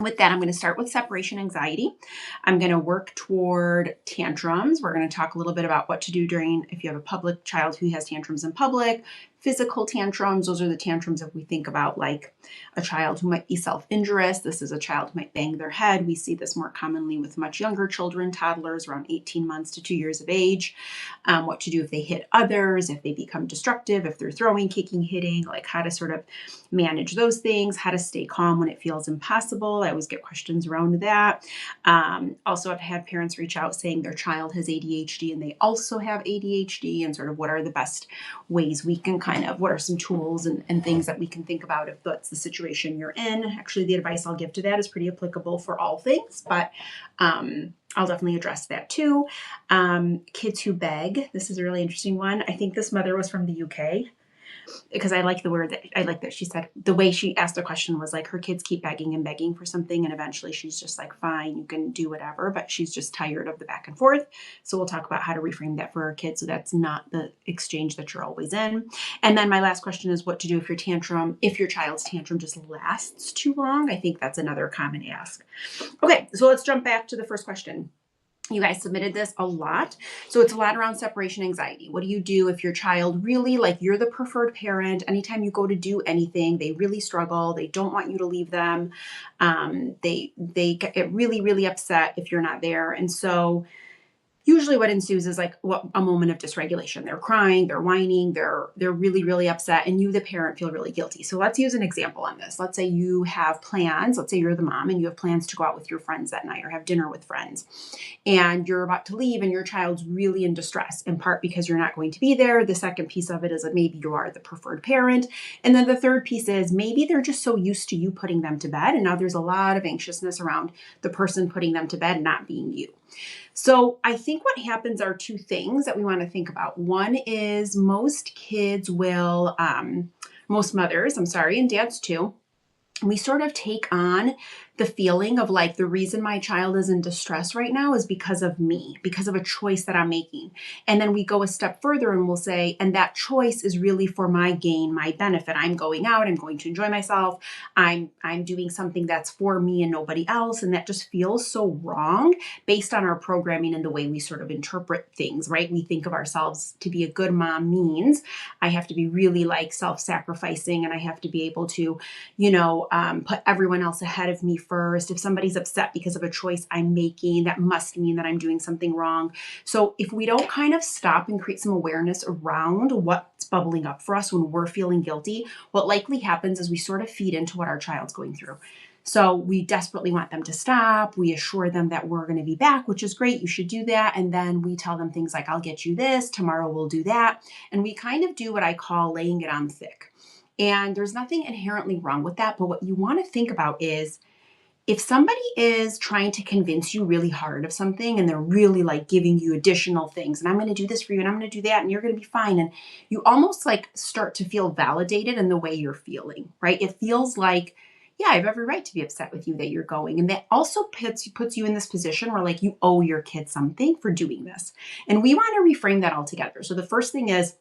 With that, I'm going to start with separation anxiety. I'm going to work toward tantrums. We're going to talk a little bit about what to do during, if you have a public child who has tantrums in public, physical tantrums. Those are the tantrums that we think about, like a child who might be self-injurious. This is a child who might bang their head. We see this more commonly with much younger children, toddlers around 18 months to 2 years of age. What to do if they hit others, if they become destructive, if they're throwing, kicking, hitting, like how to sort of manage those things, how to stay calm when it feels impossible. I always get questions around that. Also, I've had parents reach out saying their child has ADHD and they also have ADHD, and sort of what are the best ways we can what are some tools and things that we can think about if that's the situation you're in. Actually, the advice I'll give to that is pretty applicable for all things, but I'll definitely address that too. Kids who beg. This is a really interesting one. I think this mother was from the UK, because I like the word that I like that she said, the way she asked the question was like her kids keep begging and begging for something, and eventually she's just like, fine, you can do whatever, but she's just tired of the back and forth. So we'll talk about how to reframe that for our kids so that's not the exchange that you're always in. And then my last question is what to do if your child's tantrum just lasts too long. I think that's another common ask. Okay, so let's jump back to the first question. You guys submitted this a lot. So it's a lot around separation anxiety. What do you do if your child really, like, you're the preferred parent, anytime you go to do anything, they really struggle, they don't want you to leave them. They get really, really upset if you're not there. And so usually what ensues is like a moment of dysregulation. They're crying, they're whining, they're really, really upset, and you, the parent, feel really guilty. So let's use an example on this. Let's say you have plans. Let's say you're the mom and you have plans to go out with your friends that night or have dinner with friends, and you're about to leave and your child's really in distress, in part because you're not going to be there. The second piece of it is that maybe you are the preferred parent. And then the third piece is maybe they're just so used to you putting them to bed, and now there's a lot of anxiousness around the person putting them to bed not being you. So I think what happens are two things that we want to think about. One is most mothers, and dads too, we sort of take on the feeling of like, the reason my child is in distress right now is because of me, because of a choice that I'm making. And then we go a step further and we'll say, and that choice is really for my gain, my benefit. I'm going out, I'm going to enjoy myself. I'm doing something that's for me and nobody else. And that just feels so wrong based on our programming and the way we sort of interpret things, right? We think of ourselves to be a good mom means I have to be really like self-sacrificing, and I have to be able to, put everyone else ahead of me first. If somebody's upset because of a choice I'm making, that must mean that I'm doing something wrong. So if we don't kind of stop and create some awareness around what's bubbling up for us when we're feeling guilty, what likely happens is we sort of feed into what our child's going through. So we desperately want them to stop. We assure them that we're going to be back, which is great. You should do that. And then we tell them things like, I'll get you this, tomorrow we'll do that. And we kind of do what I call laying it on thick. And there's nothing inherently wrong with that. But what you want to think about is, if somebody is trying to convince you really hard of something and they're really like giving you additional things, and I'm going to do this for you and I'm going to do that and you're going to be fine, and you almost like start to feel validated in the way you're feeling, right? It feels like, yeah, I have every right to be upset with you that you're going. And that also puts you in this position where like you owe your kid something for doing this. And we want to reframe that altogether. So the first thing is,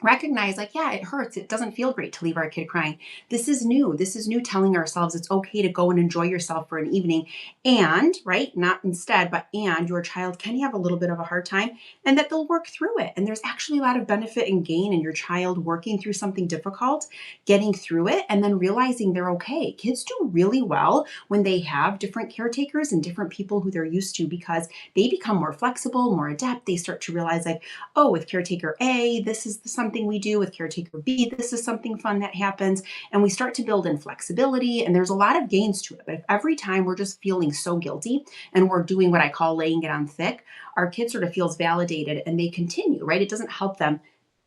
recognize like, yeah, it hurts. It doesn't feel great to leave our kid crying. This is new. Telling ourselves it's okay to go and enjoy yourself for an evening. And, right, not instead, but and your child can have a little bit of a hard time, and that they'll work through it. And there's actually a lot of benefit and gain in your child working through something difficult, getting through it, and then realizing they're okay. Kids do really well when they have different caretakers and different people who they're used to, because they become more flexible, more adept. They start to realize like, oh, with caretaker A, this is something we do. With caretaker B, this is something fun that happens. And we start to build in flexibility, and there's a lot of gains to it. But if every time we're just feeling so guilty and we're doing what I call laying it on thick, our kid sort of feels validated and they continue, right? It doesn't help them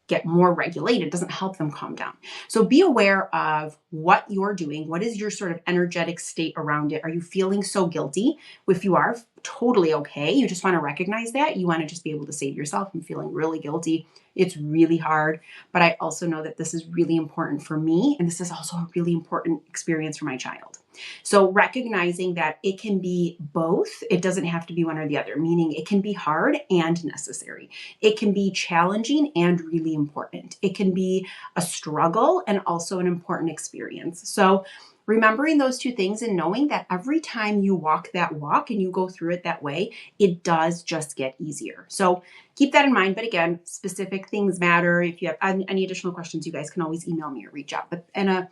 get more regulated, doesn't help them calm down. So be aware of what you're doing. What is your sort of energetic state around it? Are you feeling so guilty? If you are, totally okay. You just want to recognize that. You want to just be able to say to yourself, I'm feeling really guilty. It's really hard, but I also know that this is really important for me. And this is also a really important experience for my child. So recognizing that it can be both, it doesn't have to be one or the other, meaning it can be hard and necessary. It can be challenging and really important. It can be a struggle and also an important experience. So Remembering those two things and knowing that every time you walk that walk and you go through it that way, it does just get easier. So keep that in mind. But again, specific things matter. If you have any additional questions, you guys can always email me or reach out. But in a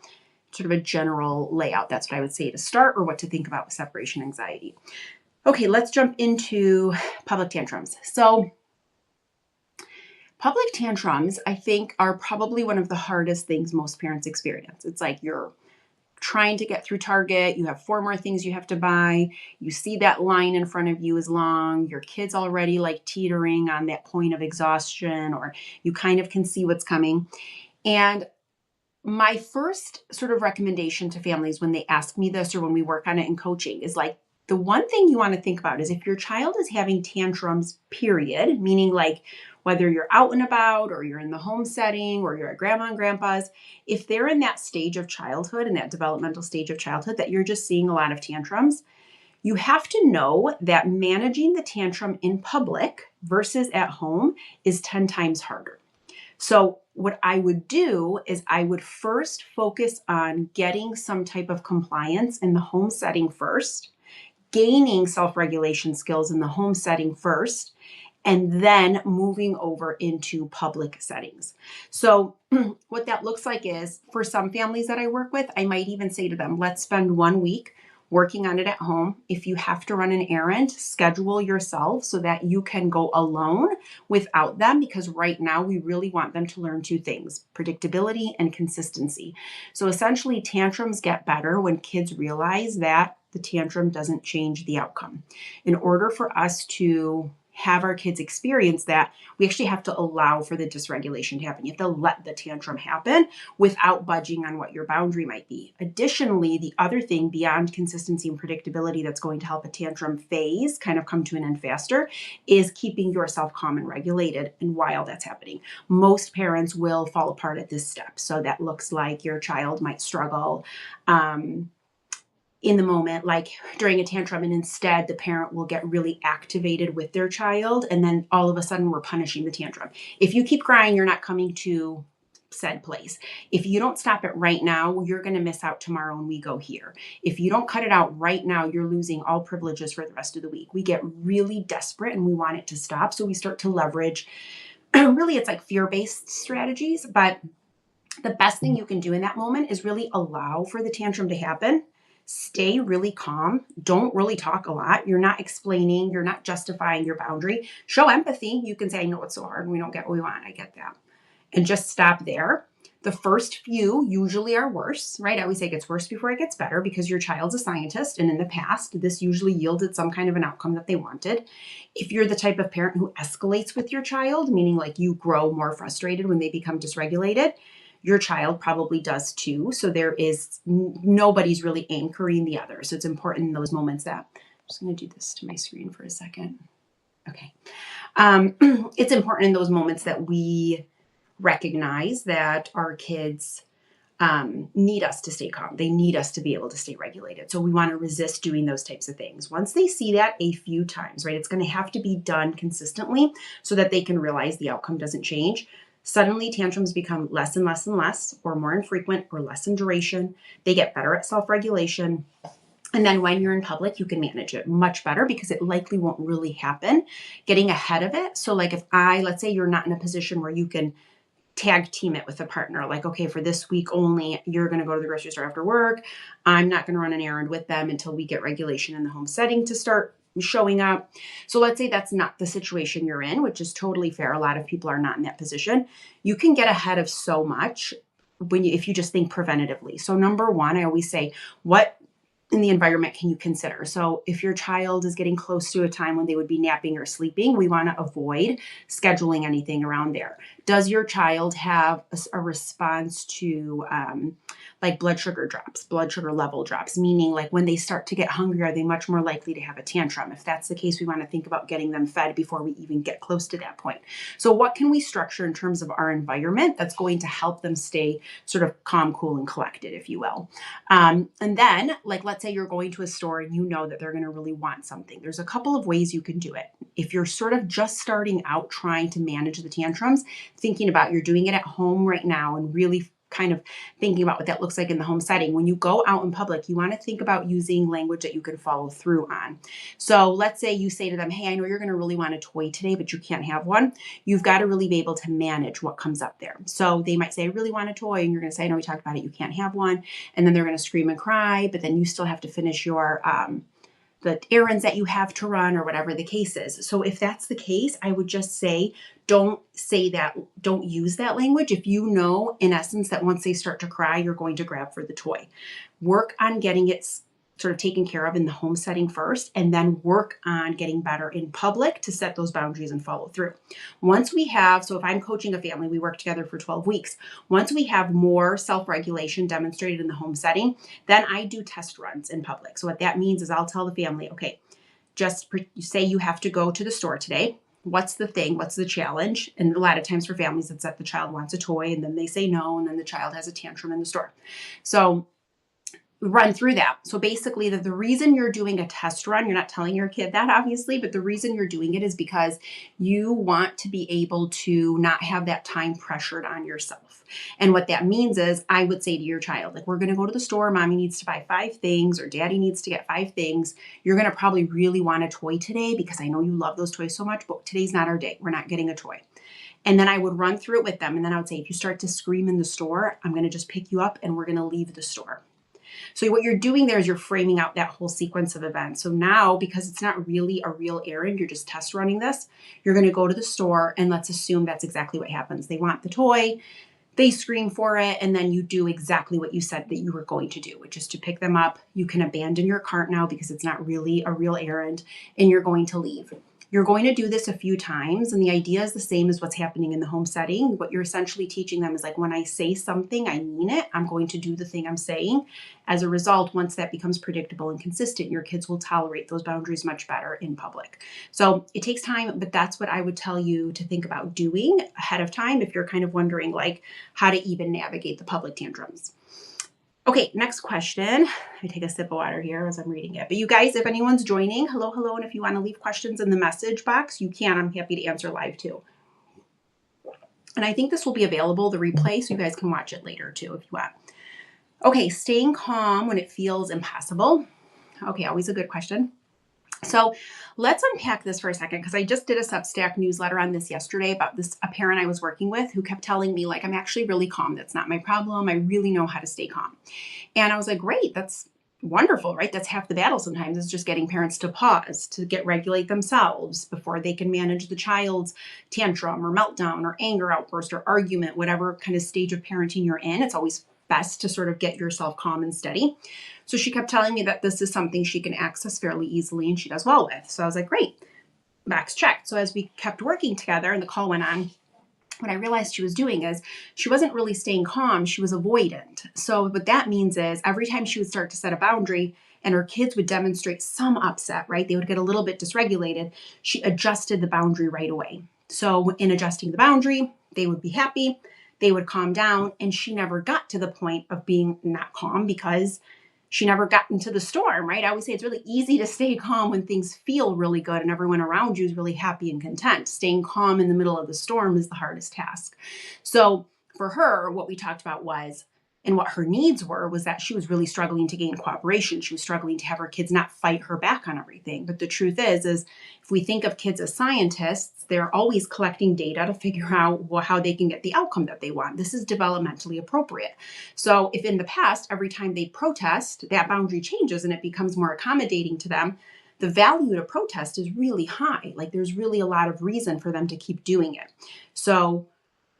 sort of a general layout, that's what I would say to start, or what to think about with separation anxiety. Okay, let's jump into public tantrums. So public tantrums, I think, are probably one of the hardest things most parents experience. It's like you're trying to get through Target, you have 4 more things you have to buy, you see that line in front of you is long, your kid's already like teetering on that point of exhaustion, or you kind of can see what's coming. And my first sort of recommendation to families when they ask me this or when we work on it in coaching is like, the one thing you want to think about is if your child is having tantrums, period, meaning like whether you're out and about or you're in the home setting or you're at grandma and grandpa's, if they're in that stage of childhood, in that developmental stage of childhood, that you're just seeing a lot of tantrums, you have to know that managing the tantrum in public versus at home is 10 times harder. So what I would do is I would first focus on getting some type of compliance in the home setting first, gaining self-regulation skills in the home setting first, and then moving over into public settings. So what that looks like is, for some families that I work with, I might even say to them, let's spend 1 week working on it at home. If you have to run an errand, schedule yourself so that you can go alone without them, because right now we really want them to learn 2 things: predictability and consistency. So essentially, tantrums get better when kids realize that the tantrum doesn't change the outcome. In order for us to have our kids experience that, we actually have to allow for the dysregulation to happen. You have to let the tantrum happen without budging on what your boundary might be. Additionally, the other thing beyond consistency and predictability that's going to help a tantrum phase kind of come to an end faster is keeping yourself calm and regulated. And while that's happening, most parents will fall apart at this step. So that looks like your child might struggle in the moment, like during a tantrum, and instead the parent will get really activated with their child, and then all of a sudden we're punishing the tantrum. If you keep crying, you're not coming to said place. If you don't stop it right now, you're going to miss out tomorrow when we go here. If you don't cut it out right now, you're losing all privileges for the rest of the week. We get really desperate and we want it to stop, so we start to leverage really, it's like fear-based strategies. But the best thing you can do in that moment is really allow for the tantrum to happen. Stay really calm. Don't really talk a lot. You're not explaining. You're not justifying your boundary. Show empathy. You can say, I know it's so hard and we don't get what we want. I get that. And just stop there. The first few usually are worse, right? I always say it gets worse before it gets better, because your child's a scientist. And in the past, this usually yielded some kind of an outcome that they wanted. If you're the type of parent who escalates with your child, meaning like you grow more frustrated when they become dysregulated, your child probably does too. So there is nobody's really anchoring the other. So it's important in those moments that, I'm just going to do this to my screen for a second. Okay. It's important in those moments that we recognize that our kids need us to stay calm. They need us to be able to stay regulated. So we want to resist doing those types of things. Once they see that a few times, right, it's going to have to be done consistently so that they can realize the outcome doesn't change. Suddenly tantrums become less and less and less, or more infrequent, or less in duration. They get better at self-regulation. And then when you're in public, you can manage it much better because it likely won't really happen. Getting ahead of it. So like if let's say you're not in a position where you can tag team it with a partner, like, okay, for this week only, you're going to go to the grocery store after work. I'm not going to run an errand with them until we get regulation in the home setting to start showing up. So let's say that's not the situation you're in, which is totally fair. A lot of people are not in that position. You can get ahead of so much if you just think preventatively. So number one, I always say, what in the environment can you consider? So if your child is getting close to a time when they would be napping or sleeping, we want to avoid scheduling anything around there. Does your child have a response to like blood sugar drops, blood sugar level drops, meaning like when they start to get hungry, are they much more likely to have a tantrum? If that's the case, we want to think about getting them fed before we even get close to that point. So what can we structure in terms of our environment that's going to help them stay sort of calm, cool, and collected, if you will? And then, like, let's say you're going to a store and you know that they're going to really want something. There's a couple of ways you can do it. If you're sort of just starting out trying to manage the tantrums, thinking about you're doing it at home right now and really kind of thinking about what that looks like in the home setting. When you go out in public, you want to think about using language that you can follow through on. So let's say you say to them, hey, I know you're going to really want a toy today, but you can't have one. You've got to really be able to manage what comes up there. So they might say, I really want a toy. And you're going to say, I know we talked about it. You can't have one. And then they're going to scream and cry, but then you still have to finish your, the errands that you have to run or whatever the case is. So if that's the case, I would just don't say that, don't use that language. If you know, in essence, that once they start to cry, you're going to grab for the toy. Work on getting it sort of taken care of in the home setting first, and then work on getting better in public to set those boundaries and follow through. Once we have, so if I'm coaching a family, we work together for 12 weeks. Once we have more self-regulation demonstrated in the home setting, then I do test runs in public. So what that means is I'll tell the family, okay, just say you have to go to the store today. What's the thing? What's the challenge? And a lot of times for families, it's that the child wants a toy and then they say no, and then the child has a tantrum in the store. So run through that. So basically the reason you're doing a test run, you're not telling your kid that obviously, but the reason you're doing it is because you want to be able to not have that time pressured on yourself. And what that means is I would say to your child, like, we're going to go to the store. Mommy needs to buy 5 things or daddy needs to get 5 things. You're going to probably really want a toy today because I know you love those toys so much, but today's not our day. We're not getting a toy. And then I would run through it with them. And then I would say, if you start to scream in the store, I'm going to just pick you up and we're going to leave the store. So what you're doing there is you're framing out that whole sequence of events. So now, because it's not really a real errand, you're just test running this, you're going to go to the store and let's assume that's exactly what happens. They want the toy, they scream for it, and then you do exactly what you said that you were going to do, which is to pick them up. You can abandon your cart now because it's not really a real errand, and you're going to leave. You're going to do this a few times, and the idea is the same as what's happening in the home setting. What you're essentially teaching them is like, when I say something, I mean it. I'm going to do the thing I'm saying. As a result, once that becomes predictable and consistent, your kids will tolerate those boundaries much better in public. So it takes time, but that's what I would tell you to think about doing ahead of time if you're kind of wondering like how to even navigate the public tantrums. Okay, next question. I take a sip of water here as I'm reading it. But you guys, if anyone's joining, hello. And if you want to leave questions in the message box, you can. I'm happy to answer live too. And I think this will be available, the replay, so you guys can watch it later too if you want. Okay, staying calm when it feels impossible. Okay, always a good question. So let's unpack this for a second, because I just did a Substack newsletter on this yesterday about a parent I was working with who kept telling me, like, I'm actually really calm. That's not my problem. I really know how to stay calm. And I was like, great, that's wonderful, right? That's half the battle sometimes, is just getting parents to pause, to regulate themselves before they can manage the child's tantrum or meltdown or anger outburst or argument, whatever kind of stage of parenting you're in. It's always best to sort of get yourself calm and steady. So she kept telling me that this is something she can access fairly easily and she does well with. So I was like, great, box checked. So as we kept working together and the call went on, what I realized she was doing is she wasn't really staying calm. She was avoidant. So what that means is every time she would start to set a boundary and her kids would demonstrate some upset, right? They would get a little bit dysregulated. She adjusted the boundary right away. So in adjusting the boundary, they would be happy. They would calm down. And she never got to the point of being not calm because she never got into the storm, right? I always say it's really easy to stay calm when things feel really good and everyone around you is really happy and content. Staying calm in the middle of the storm is the hardest task. So for her, what we talked about was, and what her needs were, was that she was really struggling to gain cooperation. She was struggling to have her kids not fight her back on everything. But the truth is if we think of kids as scientists, they're always collecting data to figure out how they can get the outcome that they want. This is developmentally appropriate. So if in the past, every time they protest, that boundary changes and it becomes more accommodating to them, the value to protest is really high. Like there's really a lot of reason for them to keep doing it. So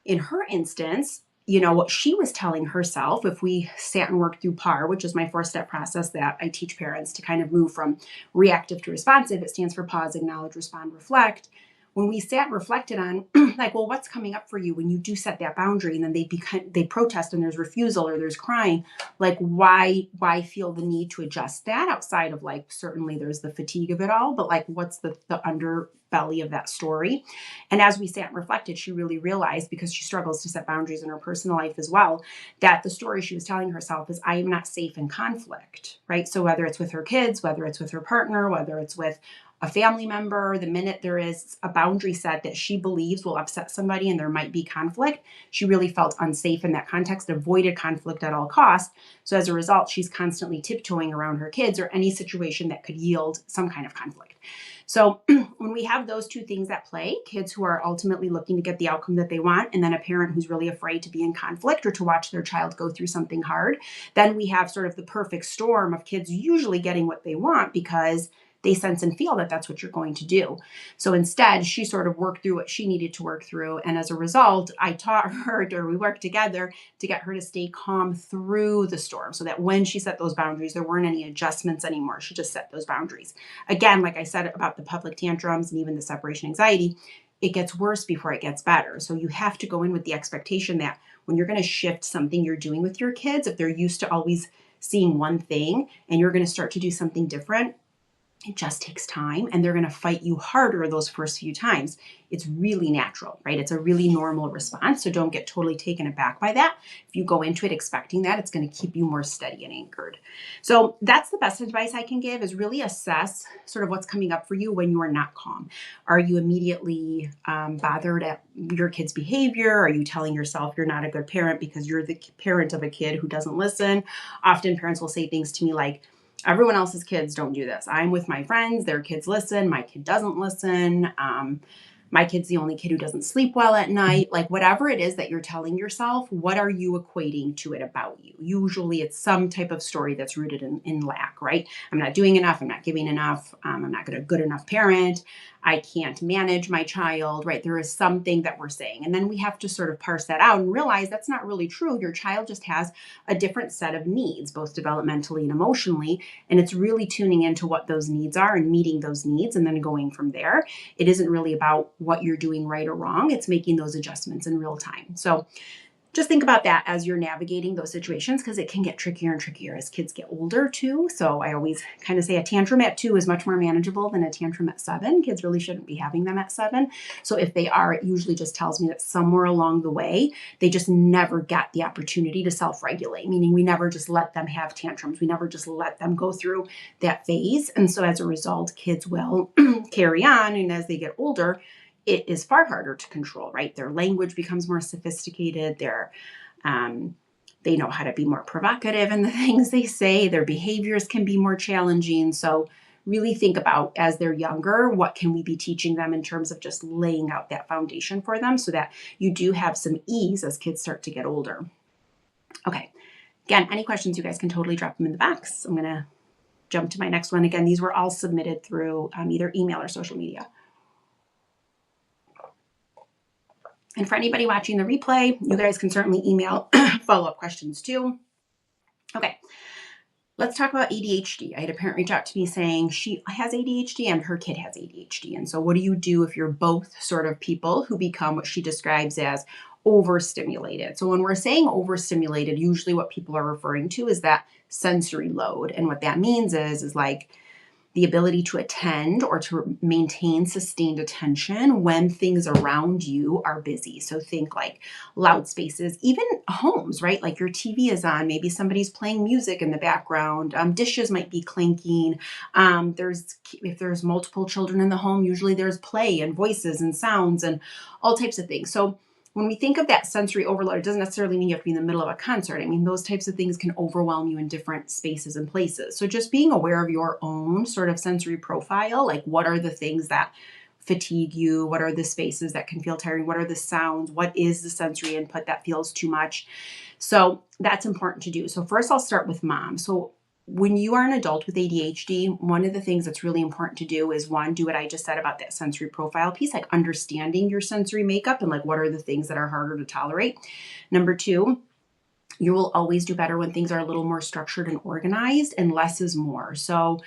in her instance, what she was telling herself, if we sat and worked through PAR, which is my 4-step process that I teach parents to kind of move from reactive to responsive, it stands for pause, acknowledge, respond, reflect. When we sat and reflected on like, well, what's coming up for you when you do set that boundary and then they protest and there's refusal or there's crying, like why feel the need to adjust that outside of like, certainly there's the fatigue of it all, but like what's the underbelly of that story? And as we sat and reflected, she really realized, because she struggles to set boundaries in her personal life as well, that the story she was telling herself is, I am not safe in conflict, right? So whether it's with her kids, whether it's with her partner, whether it's with a family member, the minute there is a boundary set that she believes will upset somebody and there might be conflict, she really felt unsafe in that context, avoided conflict at all costs. So as a result, she's constantly tiptoeing around her kids or any situation that could yield some kind of conflict. So when we have those two things at play, kids who are ultimately looking to get the outcome that they want, and then a parent who's really afraid to be in conflict or to watch their child go through something hard, then we have sort of the perfect storm of kids usually getting what they want because they sense and feel that that's what you're going to do. So instead, she sort of worked through what she needed to work through. And as a result, I taught her, or we worked together to get her to stay calm through the storm so that when she set those boundaries, there weren't any adjustments anymore. She just set those boundaries. Again, like I said about the public tantrums and even the separation anxiety, it gets worse before it gets better. So you have to go in with the expectation that when you're going to shift something you're doing with your kids, if they're used to always seeing one thing and you're going to start to do something different, it just takes time and they're going to fight you harder those first few times. It's really natural, right? It's a really normal response. So don't get totally taken aback by that. If you go into it expecting that, it's going to keep you more steady and anchored. So that's the best advice I can give, is really assess sort of what's coming up for you when you are not calm. Are you immediately bothered at your kid's behavior? Are you telling yourself you're not a good parent because you're the parent of a kid who doesn't listen? Often parents will say things to me like, everyone else's kids don't do this. I'm with my friends, their kids listen, my kid doesn't listen. My kid's the only kid who doesn't sleep well at night. Like whatever it is that you're telling yourself, what are you equating to it about you? Usually it's some type of story that's rooted in lack, right? I'm not doing enough. I'm not giving enough. I'm not a good enough parent. I can't manage my child, right? There is something that we're saying. And then we have to sort of parse that out and realize that's not really true. Your child just has a different set of needs, both developmentally and emotionally. And it's really tuning into what those needs are and meeting those needs and then going from there. It isn't really about what you're doing right or wrong. It's making those adjustments in real time. So just think about that as you're navigating those situations, because it can get trickier and trickier as kids get older too. So I always kind of say a tantrum at 2 is much more manageable than a tantrum at 7. Kids really shouldn't be having them at 7. So if they are, it usually just tells me that somewhere along the way, they just never get the opportunity to self-regulate, meaning we never just let them have tantrums. We never just let them go through that phase. And so as a result, kids will carry on. And as they get older, it is far harder to control, right? Their language becomes more sophisticated. They know how to be more provocative in the things they say. Their behaviors can be more challenging. So really think about, as they're younger, what can we be teaching them in terms of just laying out that foundation for them so that you do have some ease as kids start to get older. Okay. Again, any questions, you guys can totally drop them in the box. I'm going to jump to my next one. Again, these were all submitted through either email or social media. And for anybody watching the replay, you guys can certainly email follow-up questions too. Okay, let's talk about ADHD. I had a parent reach out to me saying she has ADHD and her kid has ADHD. And so what do you do if you're both sort of people who become what she describes as overstimulated? So when we're saying overstimulated, usually what people are referring to is that sensory load. And what that means is like the ability to attend or to maintain sustained attention when things around you are busy. So think like loud spaces, even homes, right? Like your TV is on, maybe somebody's playing music in the background, dishes might be clinking. If there's multiple children in the home, usually there's play and voices and sounds and all types of things. So when we think of that sensory overload, it doesn't necessarily mean you have to be in the middle of a concert. I mean, those types of things can overwhelm you in different spaces and places. So just being aware of your own sort of sensory profile, like what are the things that fatigue you? What are the spaces that can feel tiring? What are the sounds? What is the sensory input that feels too much? So that's important to do. So first I'll start with mom. So when you are an adult with ADHD, one of the things that's really important to do is, one, do what I just said about that sensory profile piece, like understanding your sensory makeup and like what are the things that are harder to tolerate. Number 2, you will always do better when things are a little more structured and organized, and less is more. So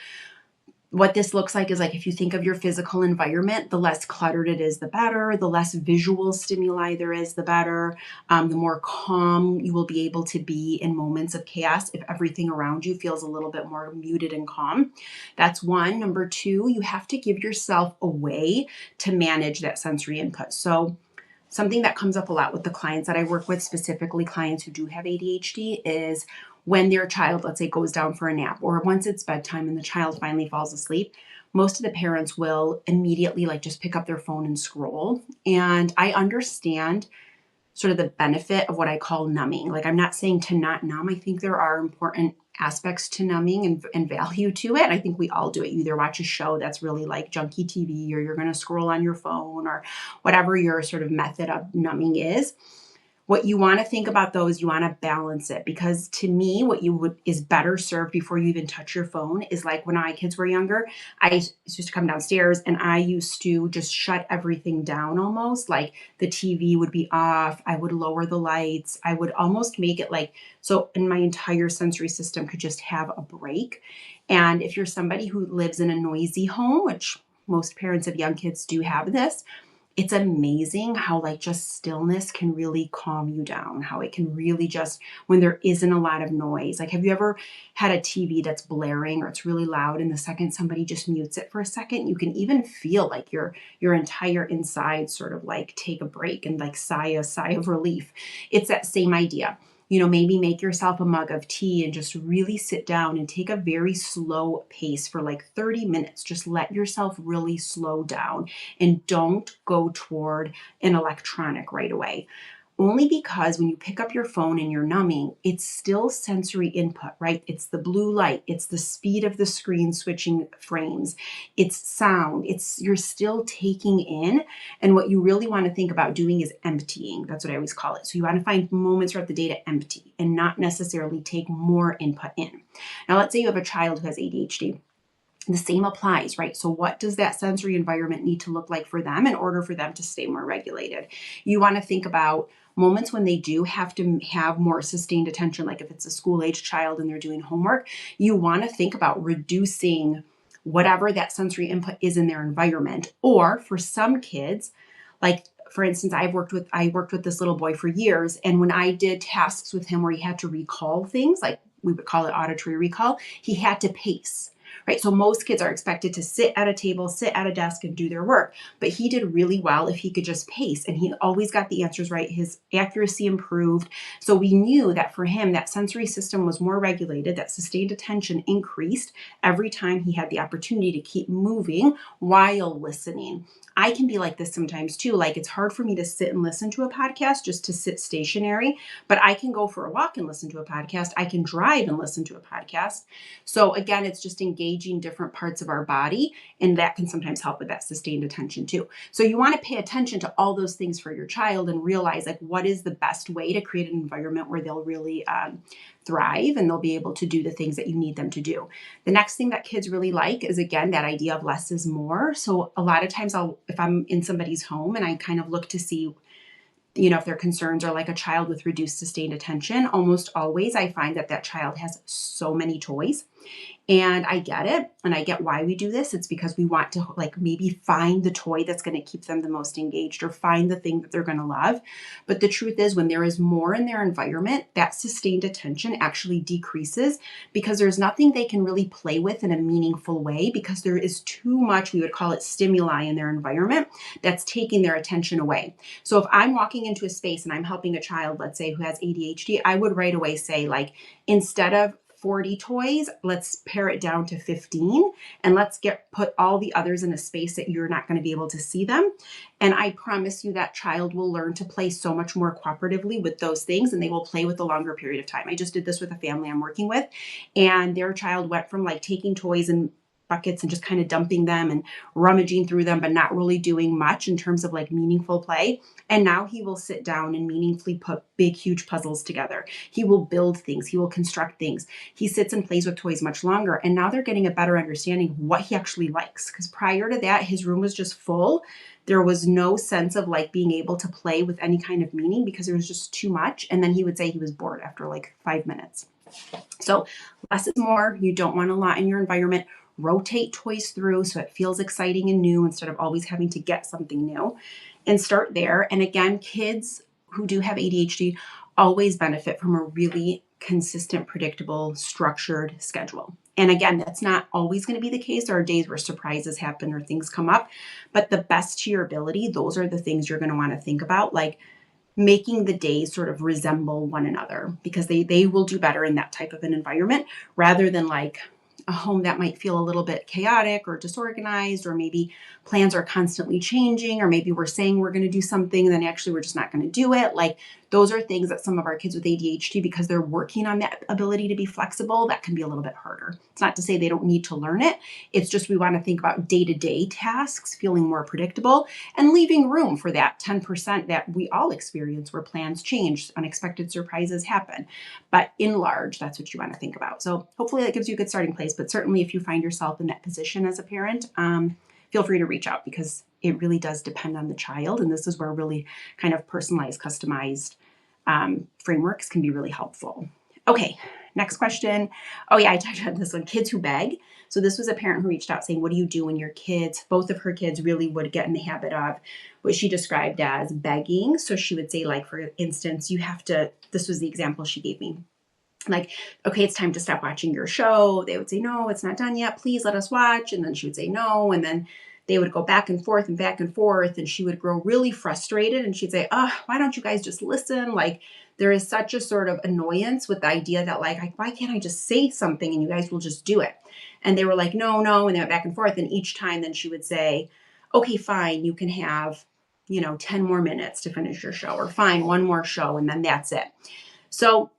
what this looks like is like if you think of your physical environment, the less cluttered it is, the better. The less visual stimuli there is, the better. The more calm you will be able to be in moments of chaos if everything around you feels a little bit more muted and calm. That's one. Number 2, you have to give yourself a way to manage that sensory input. So something that comes up a lot with the clients that I work with, specifically clients who do have ADHD, is when their child, let's say, goes down for a nap, or once it's bedtime and the child finally falls asleep, most of the parents will immediately like just pick up their phone and scroll. And I understand sort of the benefit of what I call numbing. Like, I'm not saying to not numb. I think there are important aspects to numbing and value to it. I think we all do it. You either watch a show that's really like junky TV, or you're going to scroll on your phone, or whatever your sort of method of numbing is. What you want to think about though is you want to balance it, because to me, what you would is better served before you even touch your phone is like when my kids were younger, I used to come downstairs and I used to just shut everything down almost. Like the TV would be off, I would lower the lights, I would almost make it like so, and my entire sensory system could just have a break. And if you're somebody who lives in a noisy home, which most parents of young kids do have this, it's amazing how like just stillness can really calm you down, how it can really just, when there isn't a lot of noise. Like, have you ever had a TV that's blaring or it's really loud, and the second somebody just mutes it for a second, you can even feel like your entire inside sort of like take a break and like a sigh of relief. It's that same idea. Maybe make yourself a mug of tea and just really sit down and take a very slow pace for like 30 minutes. Just let yourself really slow down and don't go toward an electronic right away. Only because when you pick up your phone and you're numbing, it's still sensory input, right? It's the blue light, it's the speed of the screen switching frames, it's sound, you're still taking in. And what you really want to think about doing is emptying. That's what I always call it. So you want to find moments throughout the day to empty and not necessarily take more input in. Now, let's say you have a child who has ADHD. The same applies, right? So what does that sensory environment need to look like for them in order for them to stay more regulated? You want to think about moments when they do have to have more sustained attention, like if it's a school-age child and they're doing homework, you want to think about reducing whatever that sensory input is in their environment. Or for some kids, like for instance, I worked with this little boy for years, and when I did tasks with him where he had to recall things, like we would call it auditory recall, he had to pace. Right? So most kids are expected to sit at a table, sit at a desk and do their work. But he did really well if he could just pace, and he always got the answers right. His accuracy improved. So we knew that for him, that sensory system was more regulated, that sustained attention increased every time he had the opportunity to keep moving while listening. I can be like this sometimes too. Like, it's hard for me to sit and listen to a podcast, just to sit stationary, but I can go for a walk and listen to a podcast. I can drive and listen to a podcast. So again, it's just engaging different parts of our body, and that can sometimes help with that sustained attention too. So you want to pay attention to all those things for your child and realize like what is the best way to create an environment where they'll really thrive and they'll be able to do the things that you need them to do. The next thing that kids really like is, again, that idea of less is more. So a lot of times if I'm in somebody's home and I kind of look to see, if their concerns are like a child with reduced sustained attention, almost always I find that child has so many toys. And I get it. And I get why we do this. It's because we want to like maybe find the toy that's going to keep them the most engaged, or find the thing that they're going to love. But the truth is, when there is more in their environment, that sustained attention actually decreases, because there's nothing they can really play with in a meaningful way, because there is too much, we would call it stimuli, in their environment that's taking their attention away. So if I'm walking into a space and I'm helping a child, let's say, who has ADHD, I would right away say, like, instead of 40 toys, let's pare it down to 15, and let's put all the others in a space that you're not going to be able to see them. And I promise you that child will learn to play so much more cooperatively with those things, and they will play with a longer period of time. I just did this with a family I'm working with, and their child went from like taking toys and buckets and just kind of dumping them and rummaging through them, but not really doing much in terms of like meaningful play. And now he will sit down and meaningfully put big, huge puzzles together. He will build things. He will construct things. He sits and plays with toys much longer. And now they're getting a better understanding of what he actually likes. Because prior to that, his room was just full. There was no sense of like being able to play with any kind of meaning, because there was just too much. And then he would say he was bored after like 5 minutes. So less is more. You don't want a lot in your environment. Rotate toys through so it feels exciting and new, instead of always having to get something new, and start there. And again, kids who do have ADHD always benefit from a really consistent, predictable, structured schedule. And again, that's not always going to be the case. There are days where surprises happen or things come up, but the best to your ability, those are the things you're going to want to think about. Like, making the days sort of resemble one another, because they will do better in that type of an environment rather than like a home that might feel a little bit chaotic or disorganized, or maybe plans are constantly changing, or maybe we're saying we're going to do something and then actually we're just not going to do it. Like those are things that some of our kids with ADHD, because they're working on that ability to be flexible, that can be a little bit harder. It's not to say they don't need to learn it. It's just we want to think about day-to-day tasks feeling more predictable and leaving room for that 10% that we all experience where plans change, unexpected surprises happen. But in large, that's what you want to think about. So hopefully that gives you a good starting place. But certainly if you find yourself in that position as a parent, feel free to reach out, because it really does depend on the child. And this is where really kind of personalized, customized frameworks can be really helpful. Okay, next question. Oh yeah, I talked about this one, kids who beg. So this was a parent who reached out saying, what do you do when your kids, both of her kids really would get in the habit of what she described as begging. So she would say, like, for instance, you have to, this was the example she gave me. Like, okay, it's time to stop watching your show. They would say, no, it's not done yet. Please let us watch. And then she would say no. And then they would go back and forth and back and forth. And she would grow really frustrated. And she'd say, oh, why don't you guys just listen? Like, there is such a sort of annoyance with the idea that, like, why can't I just say something and you guys will just do it? And they were like, no, no. And they went back and forth. And each time then she would say, okay, fine, you can have, 10 more minutes to finish your show, or fine, one more show. And then that's it. So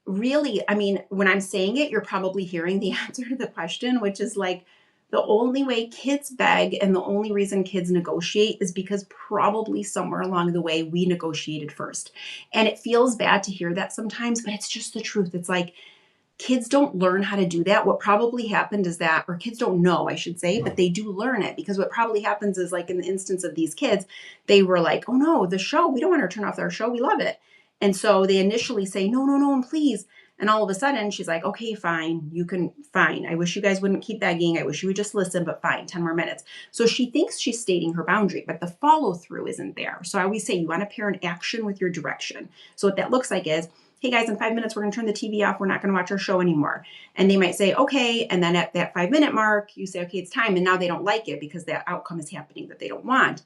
really, I mean, when I'm saying it, you're probably hearing the answer to the question, which is like, the only way kids beg and the only reason kids negotiate is because probably somewhere along the way we negotiated first. And it feels bad to hear that sometimes, but it's just the truth. It's like, kids don't learn how to do that. What probably happened is that, or kids don't know, I should say, but they do learn it, because what probably happens is, like in the instance of these kids, they were like, oh no, the show, we don't want her to turn off our show. We love it. And so they initially say, no, no, no, and please. And all of a sudden she's like, okay, fine, you can, fine. I wish you guys wouldn't keep begging. I wish you would just listen, but fine, 10 more minutes. So she thinks she's stating her boundary, but the follow through isn't there. So I always say you want to pair an action with your direction. So what that looks like is, hey guys, in 5 minutes, we're going to turn the TV off. We're not going to watch our show anymore. And they might say, okay. And then at that 5 minute mark, you say, okay, it's time. And now they don't like it because that outcome is happening that they don't want.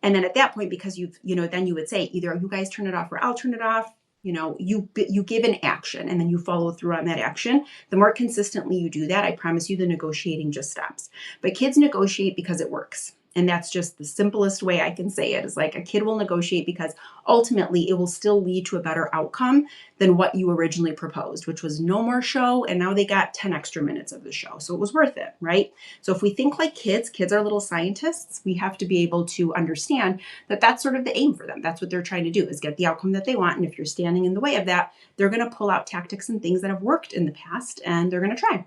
And then at that point, because then you would say either you guys turn it off or I'll turn it off. You give an action and then you follow through on that action. The more consistently you do that, I promise you the negotiating just stops. But kids negotiate because it works. And that's just the simplest way I can say it, is like, a kid will negotiate because ultimately it will still lead to a better outcome than what you originally proposed, which was no more show. And now they got 10 extra minutes of the show. So it was worth it, right? So if we think like kids are little scientists, we have to be able to understand that that's sort of the aim for them. That's what they're trying to do, is get the outcome that they want. And if you're standing in the way of that, they're going to pull out tactics and things that have worked in the past, and they're going to try.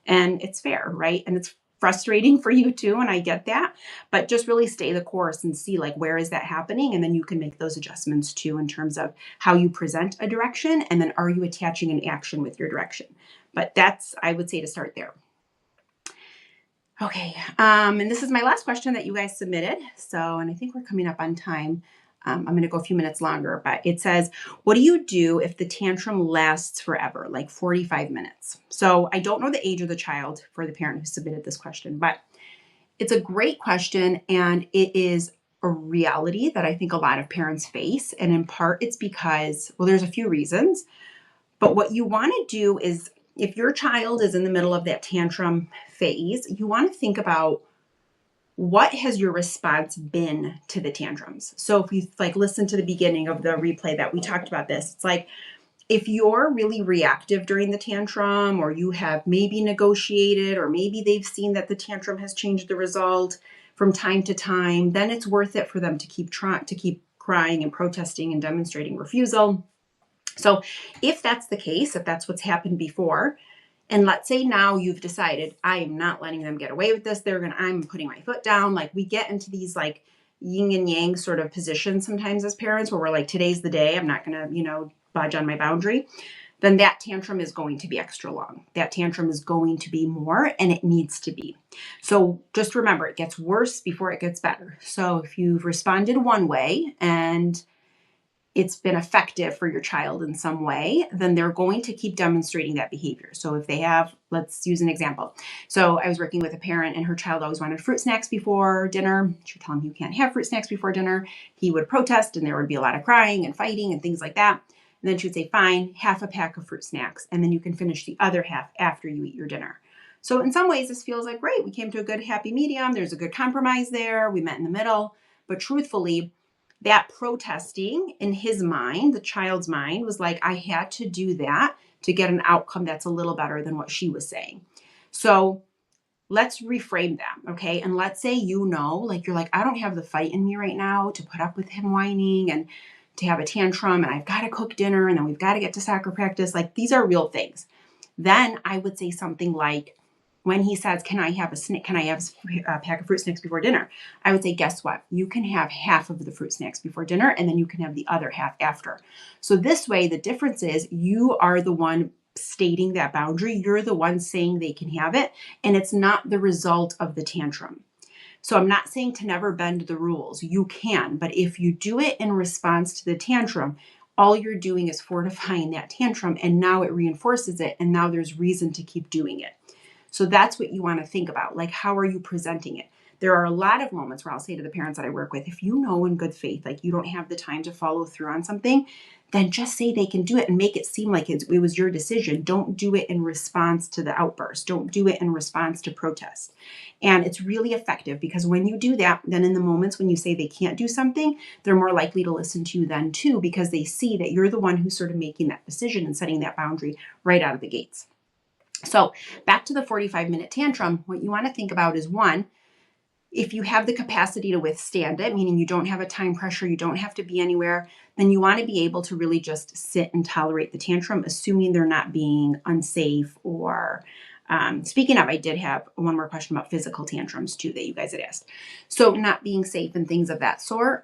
And it's fair, right? And it's frustrating for you too, and I get that, but just really stay the course and see, like, where is that happening, and then you can make those adjustments too in terms of how you present a direction, and then are you attaching an action with your direction. But that's, I would say, to start there. Okay, and this is my last question that you guys submitted. So, and I think we're coming up on time. I'm going to go a few minutes longer, but it says, what do you do if the tantrum lasts forever, like 45 minutes? So I don't know the age of the child for the parent who submitted this question, but it's a great question. And it is a reality that I think a lot of parents face. And in part, it's because, well, there's a few reasons, but what you want to do is, if your child is in the middle of that tantrum phase, you want to think about, what has your response been to the tantrums? So if you listen to the beginning of the replay that we talked about this, it's like, if you're really reactive during the tantrum, or you have maybe negotiated, or maybe they've seen that the tantrum has changed the result from time to time, then it's worth it for them to keep crying and protesting and demonstrating refusal. So if that's the case, if that's what's happened before, and let's say now you've decided, I am not letting them get away with this. I'm putting my foot down. Like, we get into these like yin and yang sort of positions sometimes as parents, where we're like, today's the day. I'm not going to, budge on my boundary. Then that tantrum is going to be extra long. That tantrum is going to be more, and it needs to be. So just remember, it gets worse before it gets better. So if you've responded one way and it's been effective for your child in some way, then they're going to keep demonstrating that behavior. So if they have, let's use an example. So I was working with a parent and her child always wanted fruit snacks before dinner. She would tell him you can't have fruit snacks before dinner. He would protest and there would be a lot of crying and fighting and things like that. And then she would say, fine, half a pack of fruit snacks. And then you can finish the other half after you eat your dinner. So in some ways, this feels like, great, we came to a good happy medium. There's a good compromise there. We met in the middle. But truthfully, that protesting in his mind, the child's mind, was like, I had to do that to get an outcome that's a little better than what she was saying. So let's reframe that, okay? And let's say, like, you're like, I don't have the fight in me right now to put up with him whining and to have a tantrum, and I've got to cook dinner, and then we've got to get to soccer practice. Like, these are real things. Then I would say something like, when he says, can I have a pack of fruit snacks before dinner? I would say, guess what? You can have half of the fruit snacks before dinner, and then you can have the other half after. So this way, the difference is you are the one stating that boundary. You're the one saying they can have it, and it's not the result of the tantrum. So I'm not saying to never bend the rules. You can, but if you do it in response to the tantrum, all you're doing is fortifying that tantrum, and now it reinforces it, and now there's reason to keep doing it. So that's what you want to think about. Like, how are you presenting it? There are a lot of moments where I'll say to the parents that I work with, if you know in good faith, like you don't have the time to follow through on something, then just say they can do it and make it seem like it was your decision. Don't do it in response to the outburst. Don't do it in response to protest. And it's really effective because when you do that, then in the moments when you say they can't do something, they're more likely to listen to you then too, because they see that you're the one who's sort of making that decision and setting that boundary right out of the gates. So back to the 45-minute tantrum, what you want to think about is, one, if you have the capacity to withstand it, meaning you don't have a time pressure, you don't have to be anywhere, then you want to be able to really just sit and tolerate the tantrum, assuming they're not being unsafe or speaking of, I did have one more question about physical tantrums too that you guys had asked. So not being safe and things of that sort,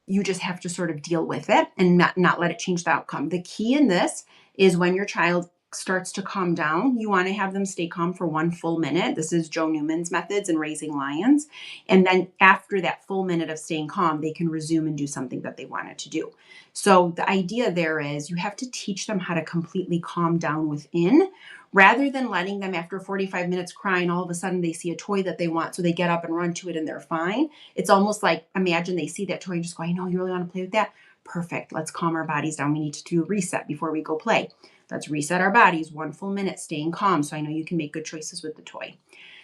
you just have to sort of deal with it and not let it change the outcome. The key in this is when your child starts to calm down, you want to have them stay calm for 1 full minute. This is Joe Newman's methods in Raising Lions. And then after that full minute of staying calm, they can resume and do something that they wanted to do. So the idea there is you have to teach them how to completely calm down within, rather than letting them after 45 minutes crying, all of a sudden they see a toy that they want. So they get up and run to it and they're fine. It's almost like, imagine they see that toy and just go, I know you really want to play with that. Perfect. Let's calm our bodies down. We need to do a reset before we go play. Let's reset our bodies. 1 full minute, staying calm. So I know you can make good choices with the toy.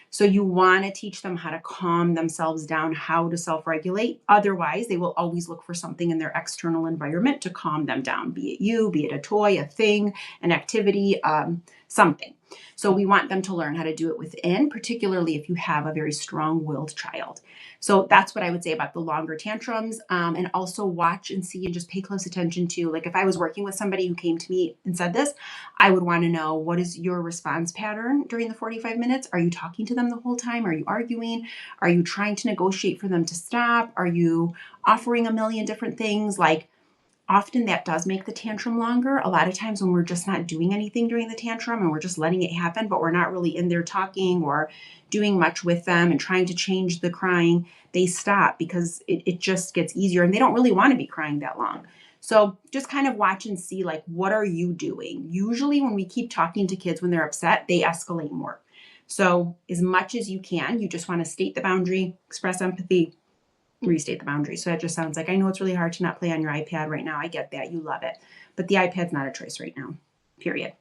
So you want to teach them how to calm themselves down, how to self-regulate. Otherwise, they will always look for something in their external environment to calm them down, be it you, be it a toy, a thing, an activity, something. So we want them to learn how to do it within, particularly if you have a very strong-willed child. So that's what I would say about the longer tantrums, and also watch and see and just pay close attention to, like if I was working with somebody who came to me and said this, I would want to know, what is your response pattern during the 45 minutes? Are you talking to them the whole time? Are you arguing? Are you trying to negotiate for them to stop? Are you offering a million different things? Like, often that does make the tantrum longer. A lot of times when we're just not doing anything during the tantrum and we're just letting it happen, but we're not really in there talking or doing much with them and trying to change the crying, they stop because it just gets easier and they don't really want to be crying that long. So just kind of watch and see, like, what are you doing? Usually when we keep talking to kids when they're upset, they escalate more. So as much as you can, you just want to state the boundary, express empathy, restate the boundary. So that just sounds like, I know it's really hard to not play on your iPad right now. I get that. You love it. But the iPad's not a choice right now, period.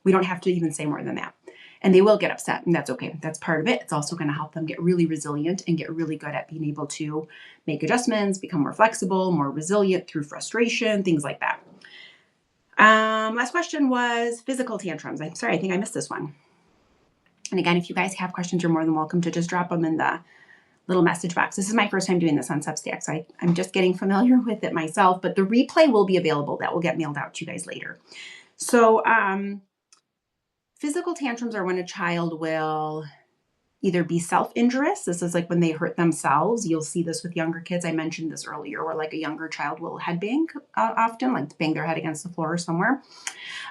We don't have to even say more than that. And they will get upset, and that's okay. That's part of it. It's also going to help them get really resilient and get really good at being able to make adjustments, become more flexible, more resilient through frustration, things like that. Last question was physical tantrums. I'm sorry, I think I missed this one. And again, if you guys have questions, you're more than welcome to just drop them in the little message box. This is my first time doing this on Substack, so I'm just getting familiar with it myself, but the replay will be available. That will get mailed out to you guys later. So physical tantrums are when a child will either be self-injurious. This is like when they hurt themselves. You'll see this with younger kids. I mentioned this earlier, where like a younger child will headbang often, like bang their head against the floor or somewhere.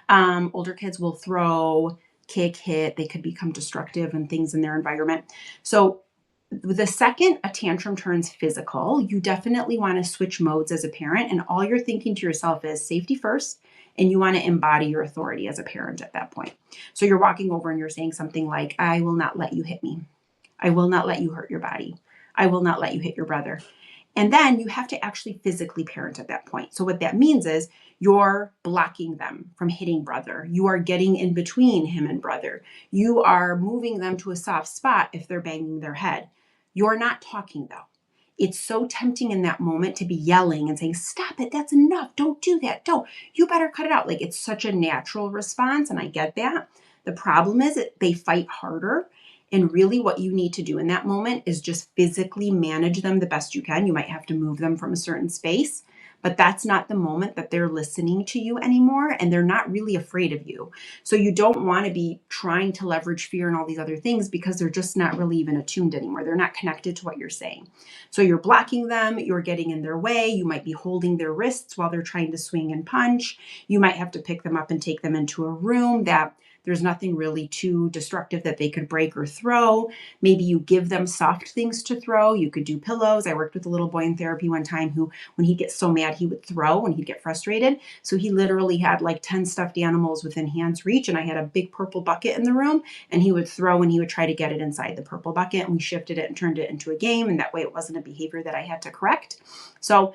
Older kids will throw, kick, hit. They could become destructive and things in their environment. So The second a tantrum turns physical, you definitely want to switch modes as a parent. And all you're thinking to yourself is safety first. And you want to embody your authority as a parent at that point. So you're walking over and you're saying something like, I will not let you hit me. I will not let you hurt your body. I will not let you hit your brother. And then you have to actually physically parent at that point. So what that means is you're blocking them from hitting brother. You are getting in between him and brother. You are moving them to a soft spot if they're banging their head. You're not talking though. It's so tempting in that moment to be yelling and saying, stop it, that's enough. Don't do that. Don't. You better cut it out. Like it's such a natural response. And I get that. The problem is they fight harder. And really what you need to do in that moment is just physically manage them the best you can. You might have to move them from a certain space, but that's not the moment that they're listening to you anymore. And they're not really afraid of you. So you don't want to be trying to leverage fear and all these other things because they're just not really even attuned anymore. They're not connected to what you're saying. So you're blocking them. You're getting in their way. You might be holding their wrists while they're trying to swing and punch. You might have to pick them up and take them into a room that there's nothing really too destructive that they could break or throw. Maybe you give them soft things to throw. You could do pillows. I worked with a little boy in therapy one time who, when he'd get so mad, he would throw when he'd get frustrated. So he literally had like 10 stuffed animals within hand's reach. And I had a big purple bucket in the room and he would throw and he would try to get it inside the purple bucket. And we shifted it and turned it into a game. And that way it wasn't a behavior that I had to correct. So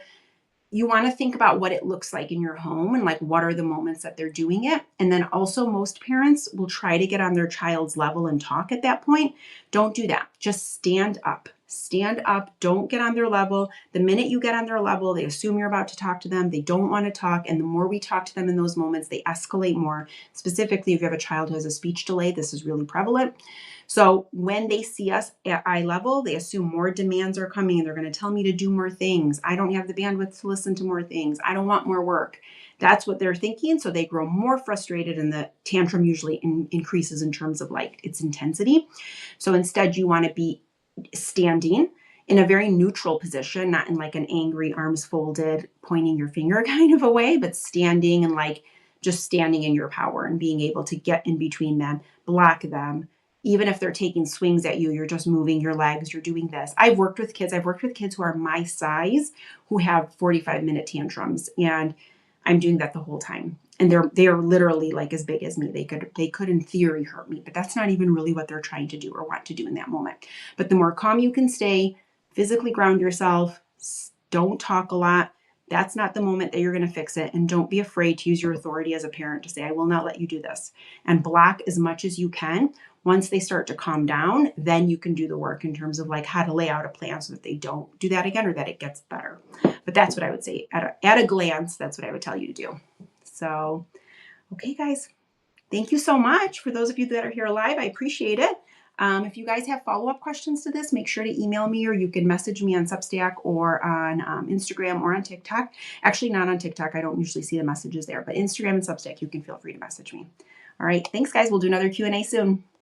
you want to think about what it looks like in your home and like what are the moments that they're doing it. And then also most parents will try to get on their child's level and talk at that point. Don't do that. Just stand up. Stand up. Don't get on their level. The minute you get on their level, they assume you're about to talk to them. They don't want to talk. And the more we talk to them in those moments, they escalate more. Specifically, if you have a child who has a speech delay, this is really prevalent. So when they see us at eye level, they assume more demands are coming and they're going to tell me to do more things. I don't have the bandwidth to listen to more things. I don't want more work. That's what they're thinking. So they grow more frustrated and the tantrum usually increases in terms of like its intensity. So instead you want to be standing in a very neutral position, not in like an angry arms folded, pointing your finger kind of a way, but standing and like just standing in your power and being able to get in between them, block them. Even if they're taking swings at you, you're just moving your legs, you're doing this. I've worked with kids who are my size, who have 45-minute tantrums, and I'm doing that the whole time. And they are literally like as big as me. They could in theory hurt me, but that's not even really what they're trying to do or want to do in that moment. But the more calm you can stay, physically ground yourself, don't talk a lot. That's not the moment that you're going to fix it. And don't be afraid to use your authority as a parent to say, I will not let you do this. And block as much as you can. Once they start to calm down, then you can do the work in terms of like how to lay out a plan so that they don't do that again or that it gets better. But that's what I would say at a glance. That's what I would tell you to do. So, okay, guys, thank you so much. For those of you that are here live, I appreciate it. If you guys have follow-up questions to this, make sure to email me or you can message me on Substack or on Instagram or on TikTok. Actually, not on TikTok. I don't usually see the messages there, but Instagram and Substack, you can feel free to message me. All right. Thanks, guys. We'll do another Q&A soon.